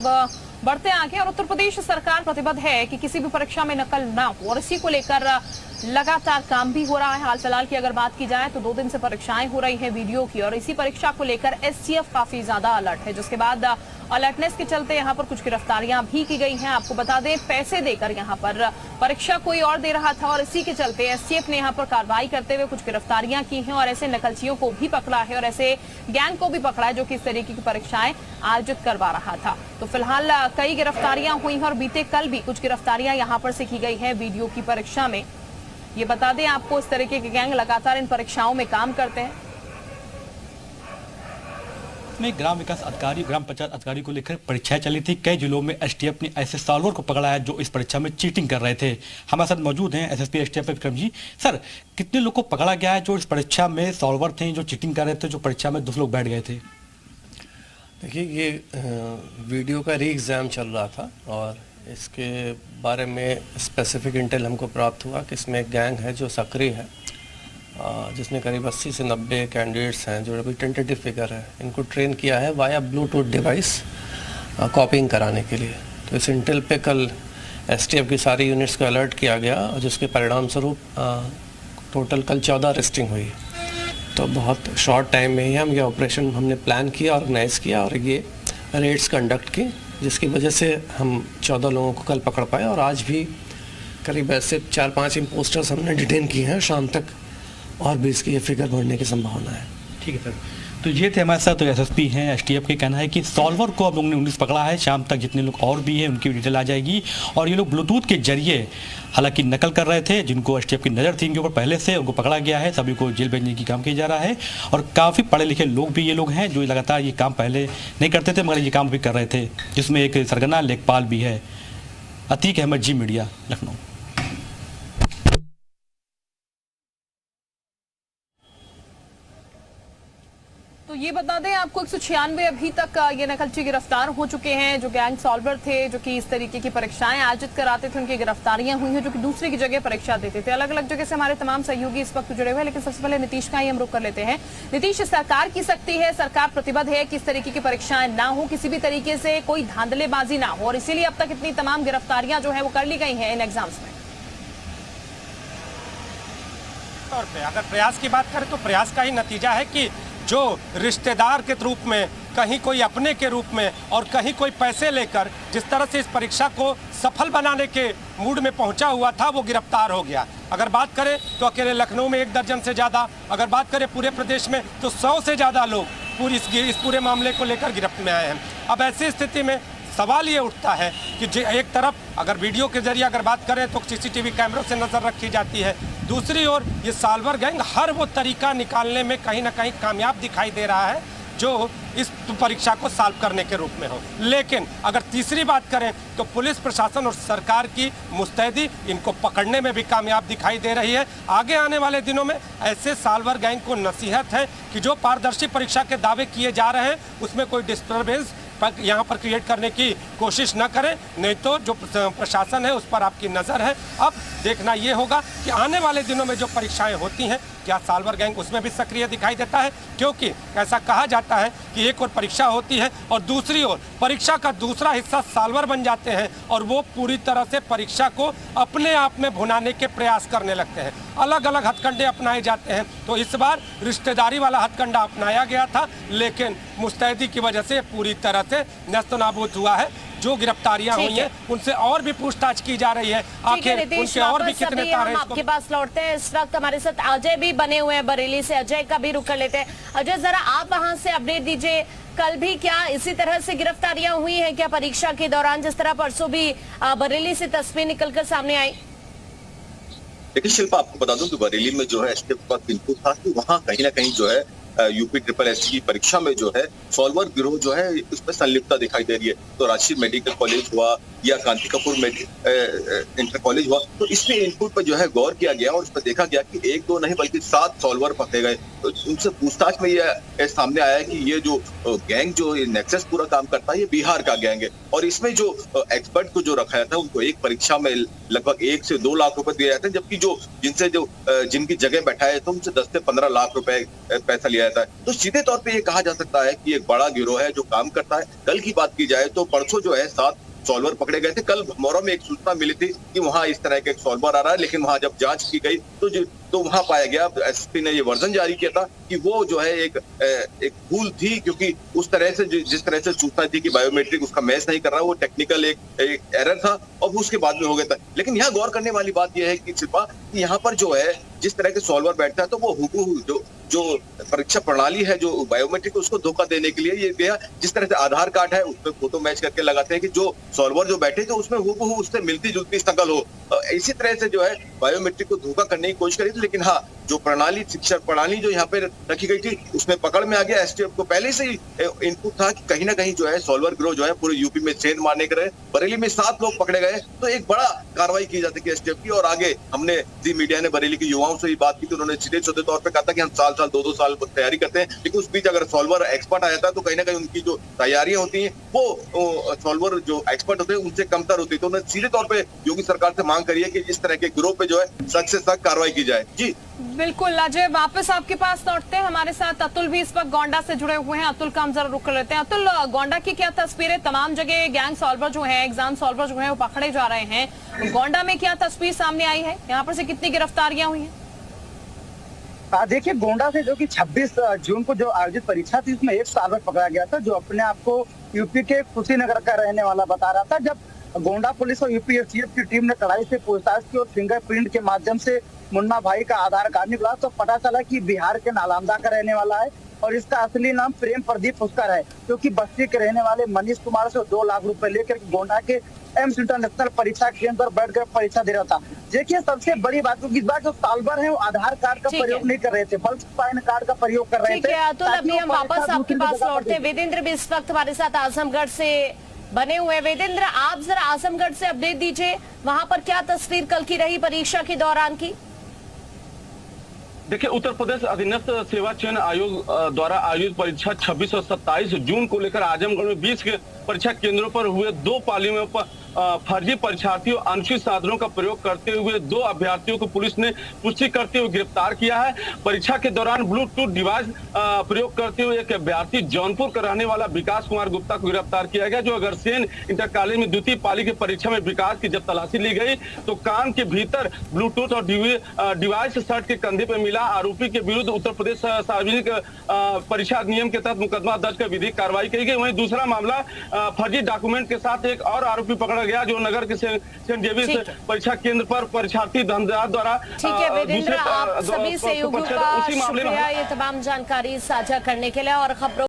बढ़ते आगे और उत्तर प्रदेश सरकार प्रतिबद्ध है कि किसी भी परीक्षा में नकल ना हो और इसी को लेकर लगातार काम भी हो रहा है। हाल फिलहाल की अगर बात की जाए तो 2 दिन से परीक्षाएं हो रही है वीडियो की और इसी परीक्षा को लेकर एसटीएफ काफी ज्यादा अलर्ट है, जिसके बाद अलर्टनेस के चलते यहां पर कुछ गिरफ्तारियां भी की गई हैं। आपको बता दें, पैसे देकर यहां पर परीक्षा कोई और दे रहा था और इसी के चलते एसटीएफ ने यहां पर कार्रवाई करते हुए कुछ गिरफ्तारियां की हैं और ऐसे नकलचियों को भी पकड़ा है और ऐसे गैंग को भी पकड़ा है जो कि इस तरीके की परीक्षाएं आयोजित करवा रहा था। तो फिलहाल कई गिरफ्तारियां हुई हैं और बीते कल भी कुछ गिरफ्तारियां यहां पर से की गई है वीडियो की परीक्षा में। ये बता दें आपको, इस तरीके के गैंग लगातार इन परीक्षाओं में काम करते हैं। में ग्राम विकास अधिकारी, ग्राम पंचायत अधिकारी को लेकर परीक्षाएं चली थी। कई जिलों में एसटीएफ ने ऐसे सॉल्वर को पकड़ा है जो इस परीक्षा में चीटिंग कर रहे थे। हमारे साथ मौजूद हैं SSP STF Vikram ji. Sir, कितने लोग को पकड़ा गया है जो इस परीक्षा में सॉल्वर थे, जो चीटिंग कर रहे थे, जो परीक्षा में 2 लोग बैठ गए थे? देखिए, ये वीडियो का री एग्ज़ाम चल रहा था और इसके बारे में स्पेसिफिक इंटेल हमको प्राप्त हुआ कि इसमें एक गैंग है जो सक्रिय है, जिसमें करीब 80 से 90 कैंडिडेट्स हैं जो अभी टेंटेटिव फिगर है। इनको ट्रेन किया है वाया ब्लूटूथ डिवाइस कॉपिंग कराने के लिए। तो इस इंटेल पे कल एसटीएफ की सारी यूनिट्स को अलर्ट किया गया और जिसके परिणाम स्वरूप टोटल कल 14 अरेस्टिंग हुई। तो बहुत शॉर्ट टाइम में ही हम ये ऑपरेशन हमने प्लान किया, ऑर्गेनाइज़ किया और ये रेड्स कंडक्ट की, जिसकी वजह से हम 14 लोगों को कल पकड़ पाए और आज भी करीब ऐसे 4-5 इम्पोस्टर्स हमने डिटेन किए हैं। शाम तक और भी इसकी ये फिगर बढ़ने की संभावना है। ठीक है सर, तो ये थे हमारे साथ तो एसएसपी हैं एसटीएफ के। कहना है कि सॉल्वर को अब लोगों ने 19 पकड़ा है। शाम तक जितने लोग और भी हैं उनकी डिटेल आ जाएगी और ये लोग ब्लूटूथ के जरिए हालांकि नकल कर रहे थे, जिनको एसटीएफ की नज़र थी इनके ऊपर पहले से, उनको पकड़ा गया है। सभी को जेल भेजने की काम किया जा रहा है और काफ़ी पढ़े लिखे लोग भी ये लोग हैं जो लगातार ये काम पहले नहीं करते थे मगर ये काम भी कर रहे थे, जिसमें एक सरगना लेखपाल भी है। अतीक अहमद, जी मीडिया, लखनऊ। तो ये बता दें आपको, 196 अभी तक ये नकलची गिरफ्तार हो चुके हैं जो गैंग सॉल्वर थे, जो कि इस तरीके की परीक्षाएं आयोजित कराते थे। उनकी गिरफ्तारियां हुई हैं जो कि दूसरे की जगह परीक्षा देते थे। अलग अलग जगह से हमारे तमाम सहयोगी इस वक्त जुड़े हुए हैं, लेकिन सबसे पहले नीतीश का ही हम रुख कर लेते हैं। नीतीश, सरकार की सख्ती है, सरकार प्रतिबद्ध है कि इस तरीके की परीक्षाएं ना हो, किसी भी तरीके से कोई धांधलेबाजी ना हो और इसीलिए अब तक इतनी तमाम गिरफ्तारियां जो है वो कर ली गई हैं इन एग्जाम्स में। अगर प्रयास की बात करें तो प्रयास का ही नतीजा है कि जो रिश्तेदार के रूप में, कहीं कोई अपने के रूप में और कहीं कोई पैसे लेकर जिस तरह से इस परीक्षा को सफल बनाने के मूड में पहुंचा हुआ था, वो गिरफ्तार हो गया। अगर बात करें तो अकेले लखनऊ में 1 दर्जन से ज़्यादा, अगर बात करें पूरे प्रदेश में तो 100 से ज़्यादा लोग इस पूरे मामले को लेकर गिरफ्त में आए हैं। अब ऐसी स्थिति में सवाल ये उठता है कि एक तरफ अगर वीडियो के जरिए अगर बात करें तो सीसीटीवी कैमरों से नज़र रखी जाती है, दूसरी ओर ये सॉल्वर गैंग हर वो तरीका निकालने में कहीं ना कहीं कामयाब दिखाई दे रहा है जो इस परीक्षा को सॉल्व करने के रूप में हो। लेकिन अगर तीसरी बात करें तो पुलिस प्रशासन और सरकार की मुस्तैदी इनको पकड़ने में भी कामयाब दिखाई दे रही है। आगे आने वाले दिनों में ऐसे सॉल्वर गैंग को नसीहत है कि जो पारदर्शी परीक्षा के दावे किए जा रहे हैं उसमें कोई डिस्टर्बेंस यहाँ पर क्रिएट करने की कोशिश न करें, नहीं तो जो प्रशासन है उस पर आपकी नज़र है। अब देखना ये होगा कि आने वाले दिनों में जो परीक्षाएं होती हैं क्या सॉल्वर गैंग उसमें भी सक्रिय दिखाई देता है, क्योंकि ऐसा कहा जाता है कि एक और परीक्षा होती है और दूसरी ओर परीक्षा का दूसरा हिस्सा सॉल्वर बन जाते हैं और वो पूरी तरह से परीक्षा को अपने आप में भुनाने के प्रयास करने लगते हैं। अलग अलग हथकंडे अपनाए जाते हैं। तो इस बार रिश्तेदारी वाला हथकंडा अपनाया गया था, लेकिन मुस्तैदी की वजह से पूरी तरह से नस्तनाबूद हुआ है। जो गिरफ्तारियां हुई हैं उनसे और भी पूछताछ की जा रही है, आखिर उनके और भी कितने तार हैं। आपके पास लौटते हैं, इस वक्त हमारे साथ अजय भी बने हुए हैं बरेली से। अजय का भी रुख कर लेते हैं। अजय, जरा आप वहां से अपडेट दीजिए, कल भी क्या इसी तरह से गिरफ्तारियां हुई हैं क्या परीक्षा के दौरान, जिस तरह परसों भी बरेली से तस्वीर निकलकर सामने आई? देखिए शिल्पा, आपको बता दूं कि बरेली में जो है एसटीएफ का इनपुट था कि वहाँ कहीं ना कहीं जो है यूपी SSSC की परीक्षा में जो है सॉल्वर गिरोह जो है उसमें संलिप्तता दिखाई दे रही है। तो राजकीय मेडिकल कॉलेज हुआ या कांति कपूर इंटर कॉलेज हुआ, तो इसमें इनपुट पर जो है गौर किया गया और उस पर देखा गया कि 1-2 नहीं बल्कि 7 सॉल्वर पकड़े गए। तो उनसे पूछताछ में ये सामने आया कि ये जो गैंग जो नेक्सस पूरा काम करता है ये बिहार का गैंग है और इसमें जो एक्सपर्ट को जो रखा जाता है उनको एक परीक्षा में लगभग 1 से 2 लाख रुपए दिए जाते हैं, जबकि जिनकी जगह बैठाया तो उनसे 10 से 15 लाख रुपए पैसा लिया जाता है। तो सीधे तौर पे ये कहा जा सकता है कि एक बड़ा गिरोह है जो काम करता है। कल की बात की जाए तो परसों जो है 7 सॉल्वर पकड़े गए थे। कल भमौरा में एक सूचना मिली थी कि वहां इस तरह का एक सॉल्वर आ रहा है, लेकिन वहां जब जांच की गई तो वहां पाया गया, एसपी ने ये वर्जन जारी किया था कि वो जो है एक भूल थी, क्योंकि उस तरह से जिस तरह से सूचना थी कि बायोमेट्रिक उसका मैच नहीं कर रहा, वो टेक्निकल एक एरर था और वो उसके बाद में हो गया था। लेकिन यहाँ गौर करने वाली बात यह है कि शिल्पा, यहाँ पर जो है जिस तरह के सॉल्वर बैठता है तो वो हुबहू जो परीक्षा प्रणाली है जो बायोमेट्रिक उसको धोखा देने के लिए ये दिया। जिस तरह से आधार कार्ड है उसमें फोटो मैच करके लगाते हैं कि जो सॉल्वर जो बैठे तो उसमें हुबहू उससे मिलती जुलती शक्ल हो। इसी तरह से जो है बायोमेट्रिक को धोखा करने की कोशिश करी थी। लेकिन हाँ, जो प्रणाली शिक्षा प्रणाली जो यहाँ पे रखी गई थी उसमें पकड़ में आ गया। एसटीएफ को पहले से ही इनपुट था कि कहीं ना कहीं जो है सॉल्वर गिरोह जो है पूरे यूपी में सेंध मारने के रहे। बरेली में 7 लोग पकड़े गए, तो एक बड़ा कार्रवाई की जा सकी एसटीएफ की। और आगे हमने जी मीडिया ने बरेली के युवाओं से ही बात की थी, उन्होंने सीधे सीधे तौर पर कहा था कि हम साल 2-2 साल तैयारी करते हैं, लेकिन उस बीच अगर सॉल्वर एक्सपर्ट आ जाता है तो कहीं ना कहीं उनकी जो तैयारियां होती हैं वो सॉल्वर जो एक्सपर्ट होते हैं उनसे कमतर होती है। तो उन्होंने सीधे तौर पर योगी सरकार से मांग करी है कि इस तरह के गिरोह पे जो है सख्त से सख्त कार्रवाई की जाए। जी बिल्कुल अजय, वापस आपके पास लौटते हैं। हमारे साथ अतुल भी इस वक्त गोंडा से जुड़े हुए हैं। अतुल का हम जरा रुक कर लेते हैं। अतुल, गोंडा की क्या तस्वीरें? तमाम जगह गैंग सॉल्वर जो है, एग्जाम सॉल्वर जो है वो पकड़े जा रहे हैं। गोंडा में क्या तस्वीर सामने आई है? यहाँ पर से कितनी गिरफ्तारियां हुई हैं? देखिए, गोंडा से जो कि 26 जून को जो आयोजित परीक्षा थी उसमें एक सॉल्वर पकड़ा गया था जो अपने आप को यूपी के कुशीनगर का रहने वाला बता रहा था। जब गोंडा पुलिस और यूपी एसटीएफ की टीम ने कड़ाई से पूछताछ की और फिंगरप्रिंट के माध्यम से मुन्ना भाई का आधार कार्ड निकला तो पता चला कि बिहार के नालंदा का रहने वाला है और इसका असली नाम प्रेम प्रदीप पुष्कर है, क्योंकि बस्ती के रहने वाले मनीष कुमार से 2 लाख रुपए लेकर गोंडा के एम्स इंटरनेशनल परीक्षा केंद्र पर बैठकर परीक्षा दे रहा था। देखिए, सबसे बड़ी बात इस बार जो सॉल्वर है वो आधार कार्ड का प्रयोग नहीं कर रहे थे, बल्कि पैन कार्ड का प्रयोग कर रहे थे। अतुल, अभी हम वापस आपके पास लौटते हैं। वेदेंद्र भी इस वक्त हमारे साथ आजमगढ़ से बने हुए। वेदेंद्र, आप जरा आजमगढ़ से अपडेट दीजिए, वहां पर क्या तस्वीर कल की रही परीक्षा के दौरान की? देखिए, उत्तर प्रदेश अधीनस्थ सेवा चयन आयोग द्वारा आयोजित परीक्षा 26 और 27 जून को लेकर आजमगढ़ में 20 के परीक्षा केंद्रों पर हुए 2 पालियों में फर्जी परीक्षार्थियों अनुचित साधनों का प्रयोग करते हुए 2 अभ्यर्थियों को पुलिस ने पुष्टि करते हुए गिरफ्तार किया है। परीक्षा के दौरान ब्लूटूथ डिवाइस प्रयोग करते हुए एक अभ्यर्थी जौनपुर का रहने वाला विकास कुमार गुप्ता को गिरफ्तार किया गया, जो अग्रसेन इंटर कॉलेज में द्वितीय पाली की परीक्षा में विकास की जब तलाशी ली गई तो कान के भीतर ब्लूटूथ और डिवाइस शर्ट के कंधे पर मिला। आरोपी के विरुद्ध उत्तर प्रदेश सार्वजनिक परीक्षा अधिनियम के तहत मुकदमा दर्ज कर विधिक कार्रवाई की गई। वहीं दूसरा मामला फर्जी डॉक्यूमेंट के साथ एक और आरोपी पकड़ा गया जो नगर के सेंट जेवियर्स परीक्षा केंद्र पर परीक्षार्थी धनराज द्वारा। ठीक है वेदेंद्र, आप सभी सहयोगियों का शुक्रिया ये तमाम जानकारी साझा करने के लिए और खबरों